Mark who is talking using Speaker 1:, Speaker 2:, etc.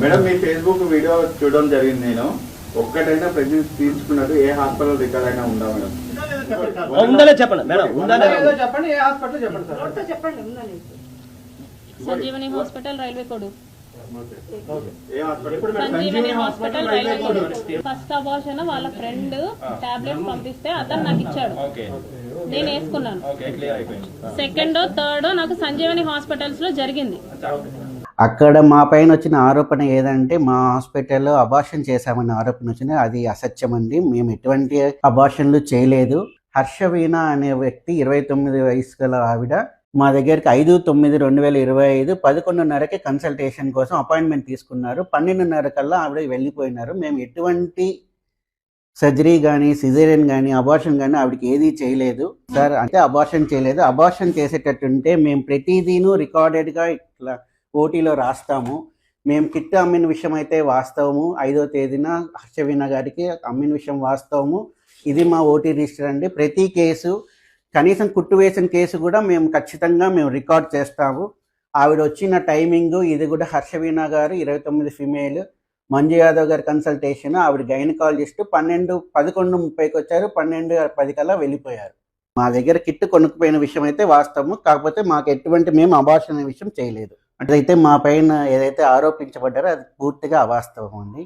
Speaker 1: Madam మీ Facebook video చూడడం జరిగింది. నేను ఒక్కటైనా ప్రెగ్నెన్సీ తీసుకున్నట్టు ఏ హాస్పిటల్ రికార్డ్ అయినా ఉందా మేడం?
Speaker 2: ఉందనే చెప్పండి మేడం, ఉందనే
Speaker 3: చెప్పండి. ఏ హాస్పిటల్ చెప్పండి సార్.
Speaker 4: చెప్పండి. ఉందని Sanjeevani hospital railway code. Sanjeevani hospital railway code. First abortion వాళ్ళ ఫ్రెండ్ టాబ్లెట్స్ పంపిస్తే అతను నాకు ఇచ్చాడు, నేను వేసుకున్నాను. సెకండ్ థర్డ్ నాకు సంజీవని హాస్పిటల్స్ లో జరిగింది.
Speaker 5: అక్కడ మా పైన వచ్చిన ఆరోపణ ఏదంటే మా హాస్పిటల్లో అబార్షన్ చేశామన్న ఆరోపణ వచ్చింది. అది అసత్యం అండి. మేము ఎటువంటి అబార్షన్లు చేయలేదు. హర్షవీణ అనే వ్యక్తి 29 వయసు గల ఆవిడ మా దగ్గరికి 5/9/2025 11:30కి కన్సల్టేషన్ కోసం అపాయింట్మెంట్ తీసుకున్నారు. 12:30 కల్లా ఆవిడ వెళ్ళిపోయినారు. మేము ఎటువంటి సర్జరీ కానీ సిజేరియన్ కానీ అబార్షన్ కానీ ఆవిడకి ఏదీ చేయలేదు సార్. అంటే అబార్షన్ చేయలేదు. అబార్షన్ చేసేటట్టుంటే మేము ప్రతిదీను రికార్డెడ్గా ఇట్లా ఓటీలో రాస్తాము. మేము కిట్ అమ్మిన విషయం అయితే వాస్తవము. 5వ తేదీన హర్షవీణ గారికి అమ్మిన విషయం వాస్తవము. ఇది మా ఓటీ రిజిస్టర్ అండి. ప్రతి కేసు, కనీసం కుట్టు వేసిన కేసు కూడా మేము ఖచ్చితంగా రికార్డ్ చేస్తాము. ఆవిడ వచ్చిన టైమింగు ఇది కూడా హర్షవీణ గారు 29 ఫిమేల్, మంజు యాదవ్ గారి కన్సల్టేషన్, ఆవిడ గైనకాలజిస్ట్ 11:30కి వచ్చారు, 12:10 కల్లా వెళ్ళిపోయారు. మా దగ్గర కిట్ కొనుక్కుపోయిన విషయం అయితే వాస్తవము. కాకపోతే మాకు ఎటువంటి మేము అబార్షన్ అనే విషయం చేయలేదు. అంటే అయితే మా పైన ఏదైతే ఆరోపించబడ్డారో అది పూర్తిగా అవాస్తవం అండి.